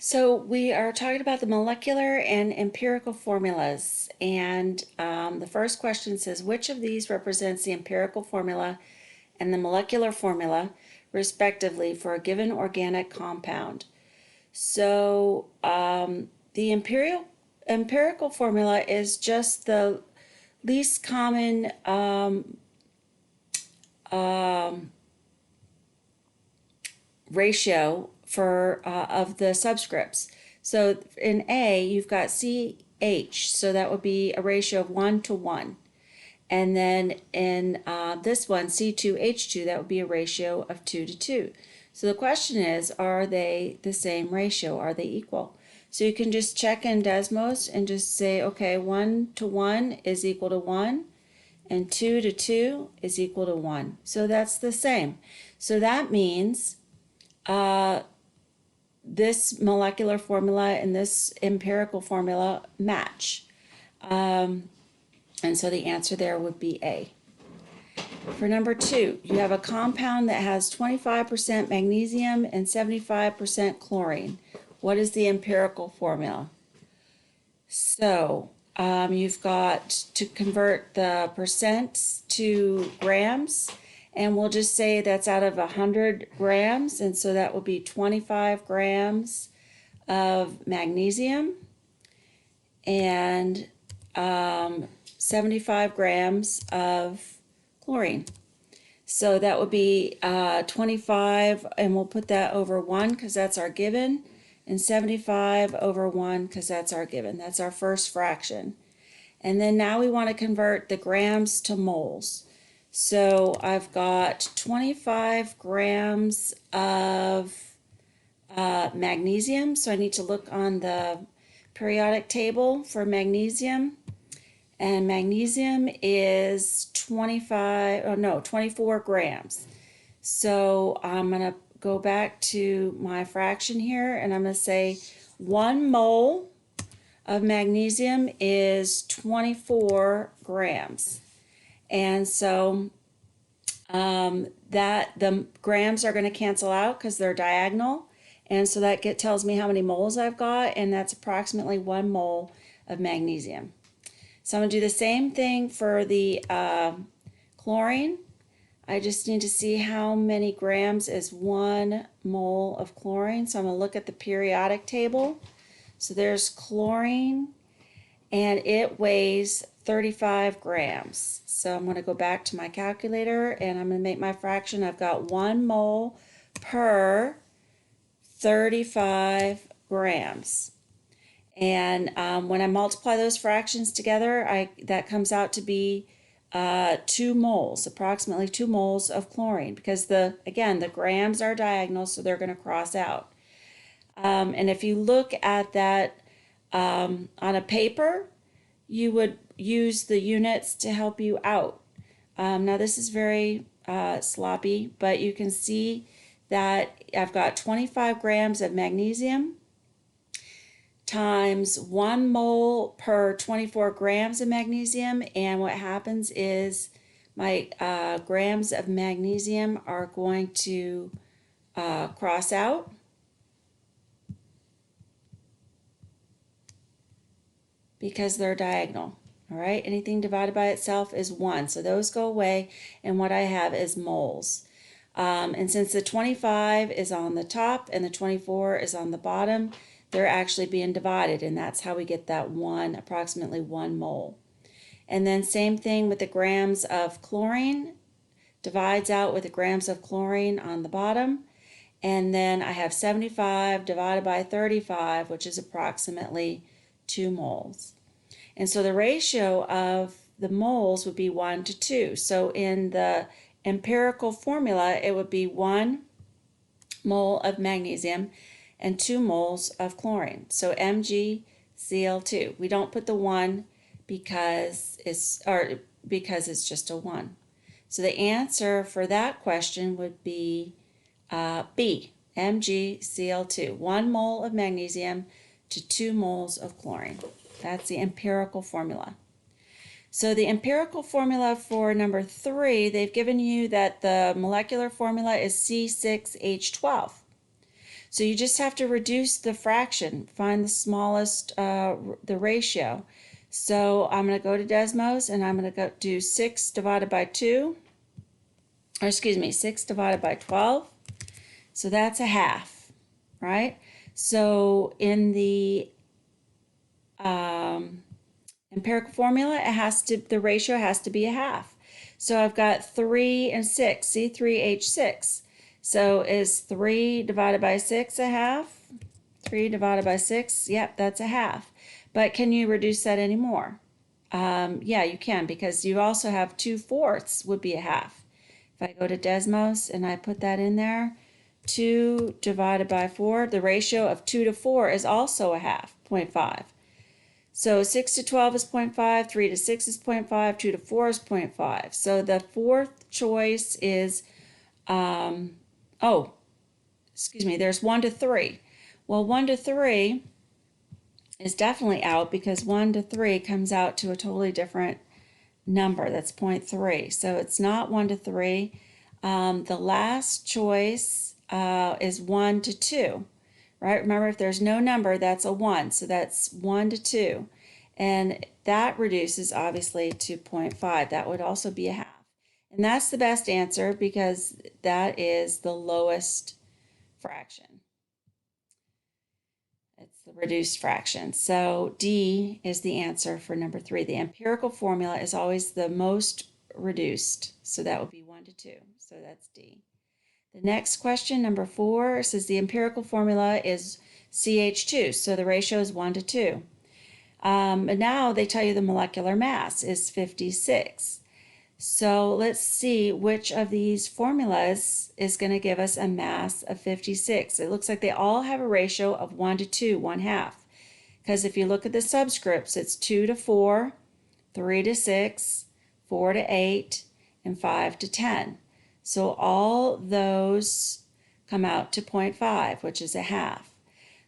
So we are talking about the molecular and empirical formulas. And the first question says, which of these represents the empirical formula and the molecular formula, respectively, for a given organic compound? So the empirical formula is just the least common ratio for of the subscripts. So in A, you've got CH, so that would be a ratio of 1 to 1. And then in this one, C2H2, that would be a ratio of 2 to 2. So the question is, are they the same ratio? Are they equal? So you can just check in Desmos and just say, okay, 1 to 1 is equal to 1, and 2 to 2 is equal to 1. So that's the same. So that means this molecular formula and this empirical formula match. And so the answer there would be A. For number 2, you have a compound that has 25% magnesium and 75% chlorine. What is the empirical formula? So you've got to convert the percents to grams, and we'll just say that's out of 100 grams, and so that will be 25 grams of magnesium and 75 grams of chlorine. So that would be 25, and we'll put that over 1 because that's our given, and 75 over 1 because that's our given. That's our first fraction. And then now we want to convert the grams to moles. So I've got 25 grams of magnesium. So I need to look on the periodic table for magnesium. And magnesium is 24 grams. So I'm going to go back to my fraction here, and I'm going to say 1 mole of magnesium is 24 grams. And so that the grams are going to cancel out because they're diagonal. And so that tells me how many moles I've got, and that's approximately 1 mole of magnesium. So I'm going to do the same thing for the chlorine. I just need to see how many grams is 1 mole of chlorine. So I'm going to look at the periodic table. So there's chlorine, and it weighs 35 grams. So I'm going to go back to my calculator, and I'm going to make my fraction. I've got 1 mole per 35 grams. And when I multiply those fractions together, that comes out to be 2 moles, approximately 2 moles of chlorine, because again, the grams are diagonal, so they're going to cross out. And if you look at that on a paper, you would use the units to help you out. Now this is very sloppy, but you can see that I've got 25 grams of magnesium times 1 mole per 24 grams of magnesium, and what happens is my grams of magnesium are going to cross out. Because they're diagonal. All right, anything divided by itself is 1. So those go away, and what I have is moles. And since the 25 is on the top and the 24 is on the bottom, they're actually being divided, and that's how we get that approximately 1 mole. And then same thing with the grams of chlorine, divides out with the grams of chlorine on the bottom. And then I have 75 divided by 35, which is approximately 2 moles. And so the ratio of the moles would be 1 to 2. So in the empirical formula, it would be 1 mole of magnesium and 2 moles of chlorine. So MgCl2. We don't put the 1 because it's just a 1. So the answer for that question would be B, MgCl2. 1 mole of magnesium to 2 moles of chlorine. That's the empirical formula. So the empirical formula for number 3, they've given you that the molecular formula is C6H12. So you just have to reduce the fraction, find the smallest, the ratio. So I'm going to go to Desmos and I'm going to go do 6 divided by 2, or excuse me, 6 divided by 12. So that's a half, right? So in the empirical formula, the ratio has to be a half. So I've got 3 and 6, C3H6. So is 3 divided by 6 a half? 3 divided by 6, yep, that's a half. But can you reduce that anymore? Yeah, you can, because you also have 2/4 would be a half. If I go to Desmos and I put that in there, 2 divided by 4, the ratio of 2 to 4 is also a half, 0.5. So 6 to 12 is 0.5, 3 to 6 is 0.5, 2 to 4 is 0.5. So the fourth choice is, there's 1 to 3. Well, 1 to 3 is definitely out because 1 to 3 comes out to a totally different number. That's 0.3. So it's not 1 to 3. The last choice is 1 to 2, right? Remember, if there's no number, that's a 1. So that's 1 to 2. And that reduces, obviously, to 0.5. That would also be a half. And that's the best answer because that is the lowest fraction. It's the reduced fraction. So D is the answer for number 3. The empirical formula is always the most reduced. So that would be 1 to 2. So that's D. The next question, number 4, says the empirical formula is CH2. So the ratio is 1 to 2. And now they tell you the molecular mass is 56. So let's see which of these formulas is going to give us a mass of 56. It looks like they all have a ratio of 1 to 2, 1/2. Because if you look at the subscripts, it's 2 to 4, 3 to 6, 4 to 8, and 5 to 10. So all those come out to 0.5, which is a half.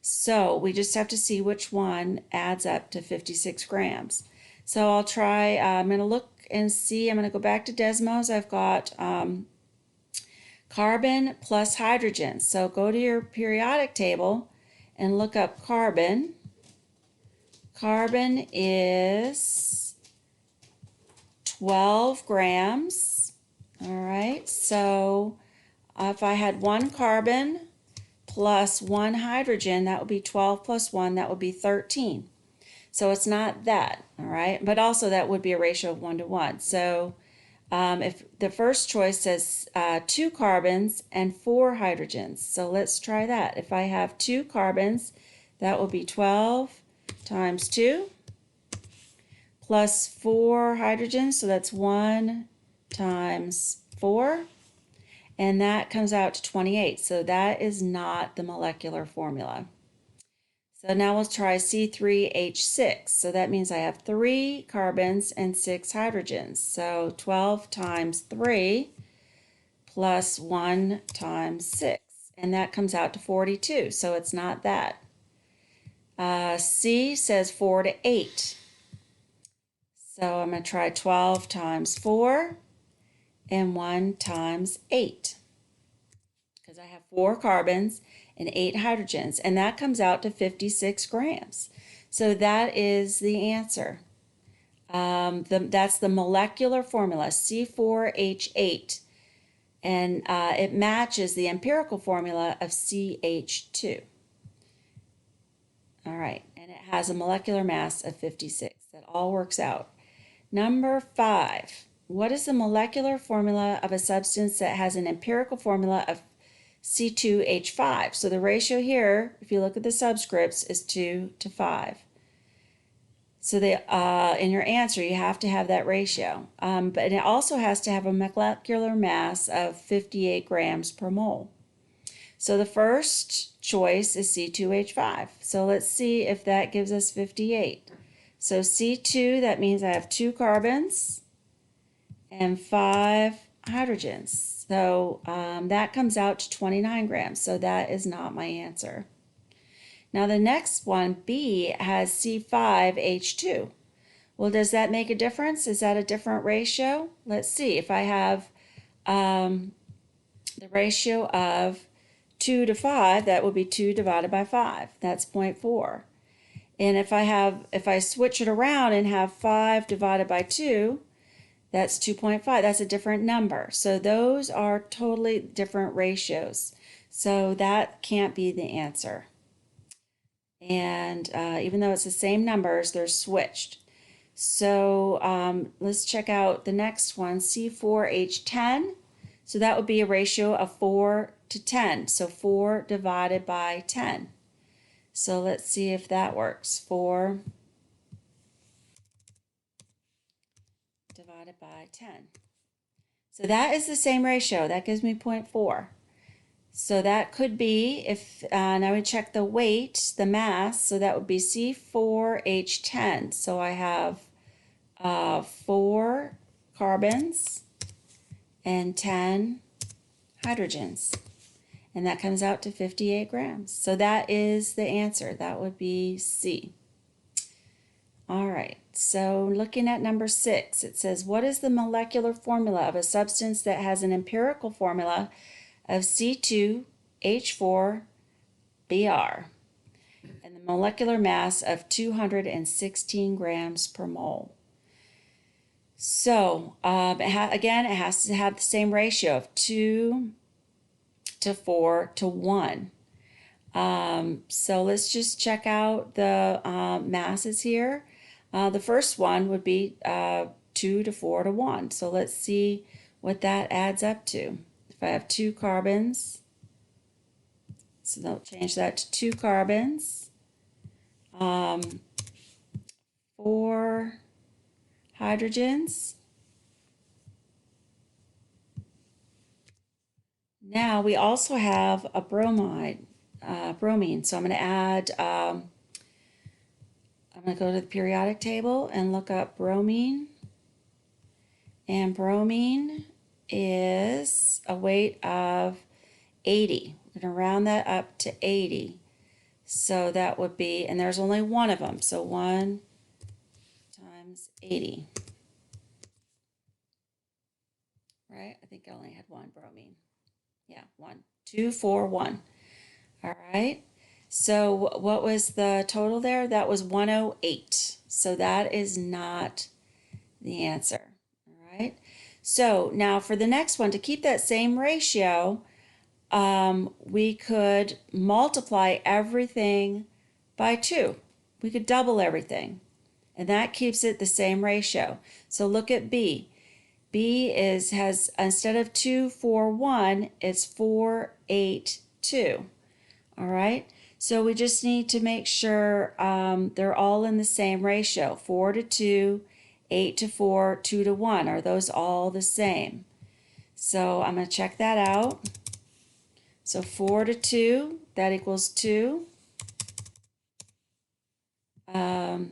So we just have to see which one adds up to 56 grams. So I'll try, I'm going to look and see, I'm going to go back to Desmos. I've got carbon plus hydrogen. So go to your periodic table and look up carbon. Carbon is 12 grams. All right, so if I had 1 carbon plus 1 hydrogen, that would be 12 plus 1, that would be 13. So it's not that, all right? But also that would be a ratio of 1 to 1. So if the first choice says 2 carbons and 4 hydrogens. So let's try that. If I have 2 carbons, that will be 12 times 2 plus 4 hydrogens. So that's 1 times 4. And that comes out to 28. So that is not the molecular formula. So now we'll try C3H6. So that means I have 3 carbons and 6 hydrogens. So 12 times 3 plus 1 times 6. And that comes out to 42. So it's not that. C says 4 to 8. So I'm going to try 12 times 4 and 1 times 8. Because I have 4 carbons and 8 hydrogens, and that comes out to 56 grams. So that is the answer. That's the molecular formula, C4H8, and it matches the empirical formula of CH2. All right, and it has a molecular mass of 56. That all works out. Number 5, what is the molecular formula of a substance that has an empirical formula of C2H5. So the ratio here, if you look at the subscripts, is 2 to 5. So in your answer, you have to have that ratio. But it also has to have a molecular mass of 58 grams per mole. So the first choice is C2H5. So let's see if that gives us 58. So C2, that means I have 2 carbons and 5 hydrogens. So that comes out to 29 grams. So that is not my answer. Now the next one, B, has C5H2. Well, does that make a difference? Is that a different ratio? Let's see. If I have the ratio of 2 to 5, that would be 2 divided by 5. That's 0.4. And if I switch it around and have 5 divided by 2, that's 2.5. That's a different number. So those are totally different ratios. So that can't be the answer. And even though it's the same numbers, they're switched. So let's check out the next one, C4H10. So that would be a ratio of 4 to 10. So 4 divided by 10. So let's see if that works. 4 divided by 10. So that is the same ratio. That gives me 0.4. So that could be, if now we check the weight, the mass, so that would be C4H10. So I have 4 carbons and 10 hydrogens. And that comes out to 58 grams. So that is the answer. That would be C. All right, so looking at number 6, it says, what is the molecular formula of a substance that has an empirical formula of C2H4Br and the molecular mass of 216 grams per mole? So again, it has to have the same ratio of 2 to 4 to 1. So let's just check out the masses here. The first one would be 2 to 4 to 1. So let's see what that adds up to. If I have 2 carbons, so they'll change that to 2 carbons, 4 hydrogens. Now we also have a bromine. So I'm going to add, I'm going to go to the periodic table and look up bromine. And bromine is a weight of 80. We're going to round that up to 80. So that would be, and there's only one of them. So 1 times 80. Right? I think I only had one bromine. Yeah, 1. 2, 4, 1. All right. So what was the total there? That was 108. So that is not the answer. All right. So now for the next one, to keep that same ratio, we could multiply everything by 2. We could double everything, and that keeps it the same ratio. So look at B. B has instead of 2, 4, 1, it's 4, 8, 2. All right. So we just need to make sure they're all in the same ratio. 4 to 2, 8 to 4, 2 to 1. Are those all the same? So I'm going to check that out. So 4 to 2, that equals 2. The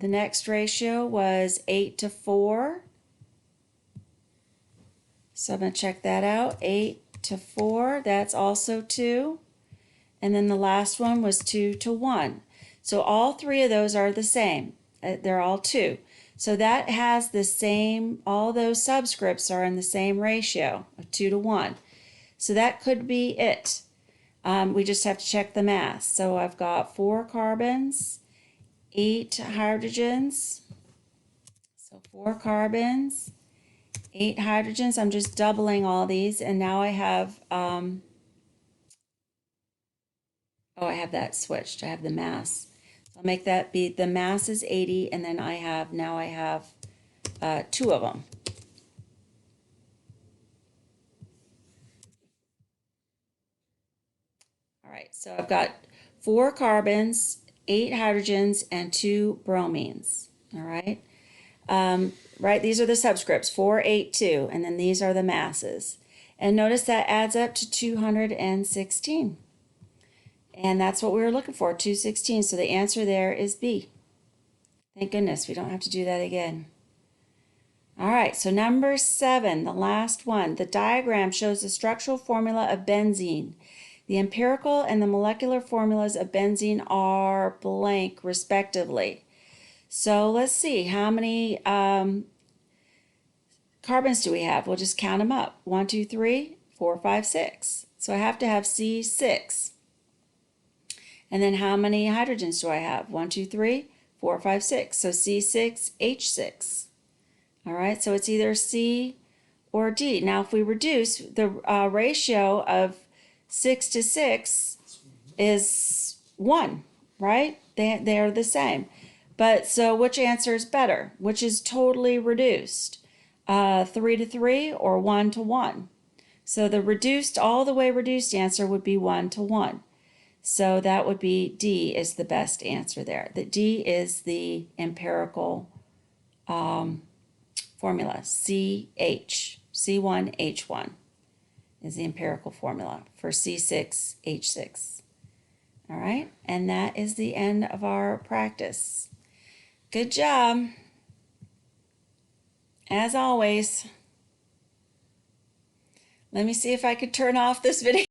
next ratio was 8 to 4. So I'm going to check that out. 8 to 4, that's also 2. And then the last one was 2 to 1. So all 3 of those are the same. They're all 2. So that has the same, all those subscripts are in the same ratio of 2 to 1. So that could be it. We just have to check the mass. So I've got 4 carbons, 8 hydrogens. So 4 carbons, 8 hydrogens. I'm just doubling all these, and now I have, I have that switched. I have the mass. So I'll make that be, the mass is 80, and then now I have 2 of them. All right, so I've got 4 carbons, 8 hydrogens, and 2 bromines. All right. Right, these are the subscripts, 4, 8, 2, and then these are the masses. And notice that adds up to 216. And that's what we were looking for, 216. So the answer there is B. Thank goodness we don't have to do that again. All right, so number 7, the last one. The diagram shows the structural formula of benzene. The empirical and the molecular formulas of benzene are blank, respectively. So let's see, how many carbons do we have? We'll just count them up. 1, 2, 3, 4, 5, 6. So I have to have C6. And then how many hydrogens do I have? 1, 2, 3, 4, 5, 6. So C6H6. All right, so it's either C or D. Now, if we reduce, the ratio of 6 to 6 is 1, right? They are the same. But so which answer is better? Which is totally reduced? 3 to 3 or 1 to 1? So the reduced, all the way reduced answer would be 1 to 1. So that would be D is the best answer there. The D is the empirical formula. C1H1 is the empirical formula for C6H6. All right, and that is the end of our practice. Good job. As always, let me see if I could turn off this video.